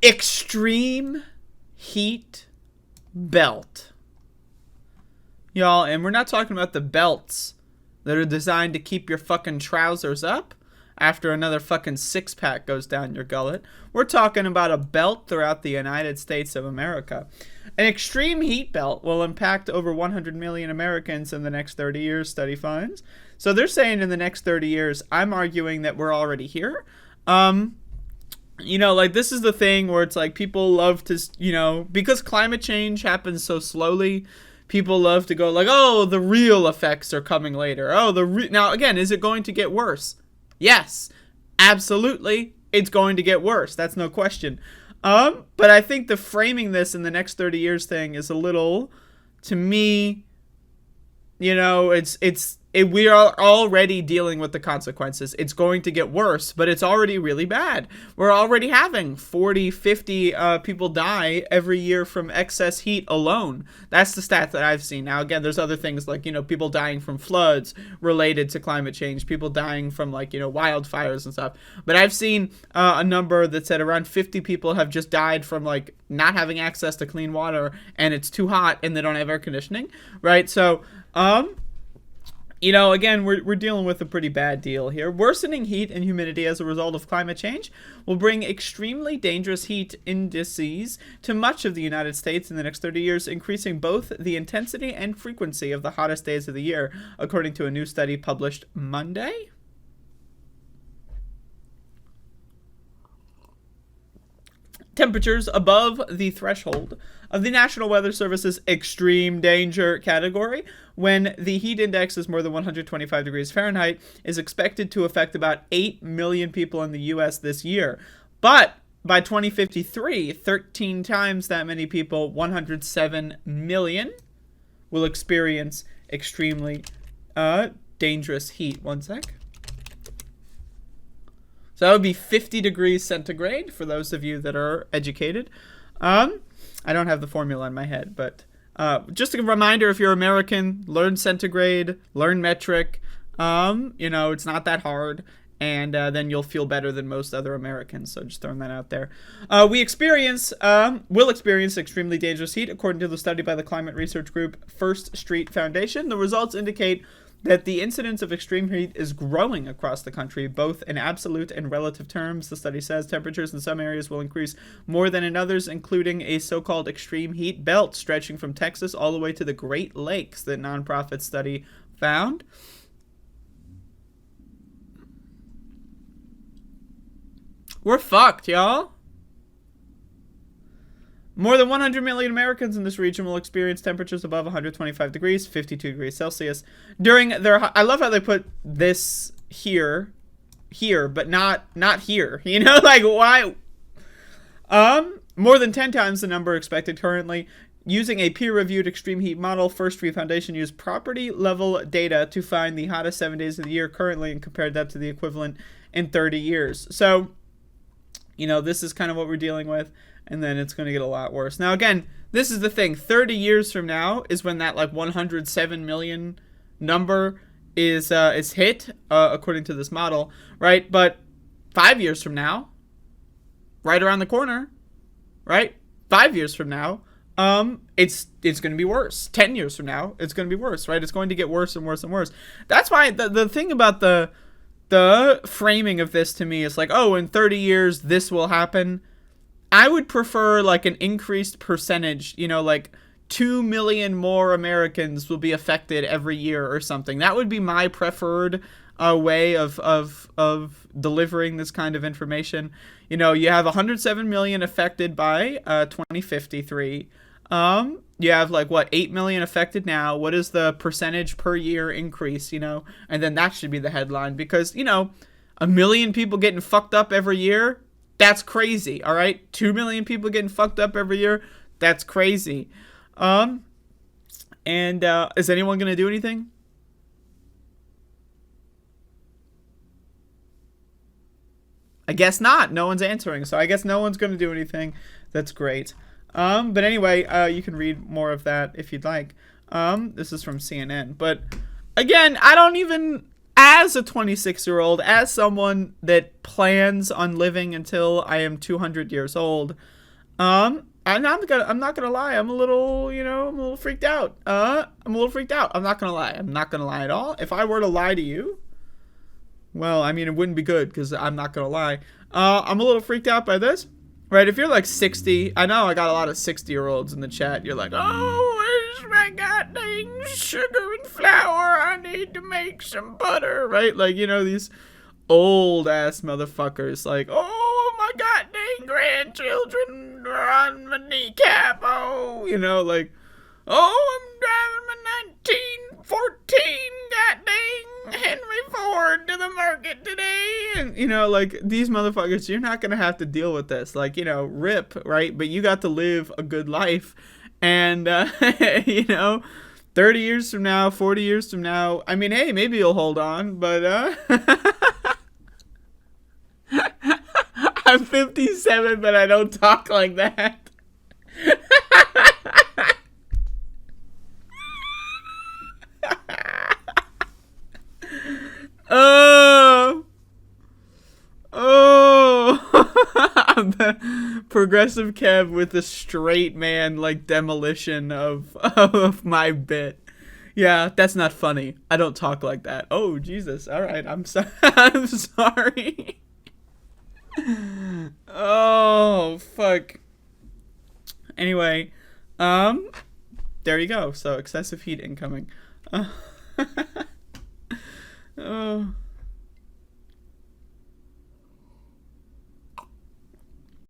extreme heat belt. Y'all, and we're not talking about the belts that are designed to keep your fucking trousers up after another fucking six-pack goes down your gullet. We're talking about a belt throughout the United States of America. An extreme heat belt will impact over 100 million Americans in the next 30 years, study finds. So they're saying in the next 30 years, I'm arguing that we're already here. You know, like, this is the thing where it's like people love to, you know, because climate change happens so slowly, people love to go like, oh, the real effects are coming later. Oh, now, again, is it going to get worse? Yes, absolutely, it's going to get worse. That's no question. But I think the framing this in the next 30 years thing is a little, to me, you know, we are already dealing with the consequences. It's going to get worse, but it's already really bad. We're already having 40, 50 people die every year from excess heat alone. That's the stat that I've seen. Now, again, there's other things like, you know, people dying from floods related to climate change, people dying from, like, you know, wildfires and stuff. But I've seen a number that said around 50 people have just died from, like, not having access to clean water, and it's too hot and they don't have air conditioning, right? So, you know, again, we're dealing with a pretty bad deal here. Worsening heat and humidity as a result of climate change will bring extremely dangerous heat indices to much of the United States in the next 30 years, increasing both the intensity and frequency of the hottest days of the year, according to a new study published Monday. Temperatures above the threshold of the National Weather Service's extreme danger category, when the heat index is more than 125 degrees Fahrenheit, is expected to affect about 8 million people in the U.S. this year. But by 2053, 13 times that many people, 107 million, will experience extremely dangerous heat. One sec. So that would be 50 degrees centigrade for those of you that are educated. I don't have the formula in my head, but just a reminder, if you're American, learn centigrade, learn metric. You know, it's not that hard, and then you'll feel better than most other Americans. So just throwing that out there. Will experience extremely dangerous heat, according to the study by the climate research group First Street Foundation. The results indicate that the incidence of extreme heat is growing across the country, both in absolute and relative terms. The study says temperatures in some areas will increase more than in others, including a so-called extreme heat belt stretching from Texas all the way to the Great Lakes, the nonprofit study found. We're fucked, y'all. More than 100 million Americans in this region will experience temperatures above 125 degrees, 52 degrees Celsius, during their... I love how they put this here, but not here. You know, like, why? More than 10 times the number expected currently. Using a peer-reviewed extreme heat model, First Street Foundation used property-level data to find the hottest 7 days of the year currently and compared that to the equivalent in 30 years. So, you know, this is kind of what we're dealing with. And then it's going to get a lot worse. Now, again, this is the thing. 30 years from now is when that, like, 107 million number is hit, according to this model, right? But 5 years from now, right around the corner, right? 5 years from now, it's going to be worse. 10 years from now, it's going to be worse, right? It's going to get worse and worse and worse. That's why the thing about the framing of this to me is like, oh, in 30 years, this will happen. I would prefer, like, an increased percentage, you know, like 2 million more Americans will be affected every year or something. That would be my preferred way of delivering this kind of information. You know, you have 107 million affected by 2053. You have, like, what, 8 million affected now. What is the percentage per year increase, you know? And then that should be the headline, because, you know, 1 million people getting fucked up every year, that's crazy, all right? 2 million people getting fucked up every year, that's crazy. Is anyone going to do anything? I guess not. No one's answering, so I guess no one's going to do anything. That's great. But anyway, you can read more of that if you'd like. This is from CNN. But, again, I don't even... as a 26-year-old, as someone that plans on living until I am 200 years old, I'm not gonna lie. I'm a little, I'm a little freaked out. I'm a little freaked out. I'm not gonna lie. I'm not gonna lie at all. If I were to lie to you, well, I mean, it wouldn't be good because I'm not gonna lie. I'm a little freaked out by this. Right? If you're like 60, I know I got a lot of 60-year-olds in the chat. You're like, oh, where's my goddamn sugar and flour? I need to make some butter. Right? Like, these old ass motherfuckers. Like, oh, my goddamn grandchildren are on my kneecap. Oh, like, oh, I'm driving my 1914 goddamn Henry Ford to the market today. And, like, these motherfuckers, you're not going to have to deal with this. Like, rip, right? But you got to live a good life. And, 30 years from now, 40 years from now, I mean, hey, maybe you'll hold on. But, I'm 57, but I don't talk like that. I'm the progressive Kev with the straight man like demolition of my bit. Yeah, that's not funny. I don't talk like that. Oh Jesus! All right, I'm sorry. I'm sorry. Oh fuck. Anyway, there you go. So excessive heat incoming. Oh.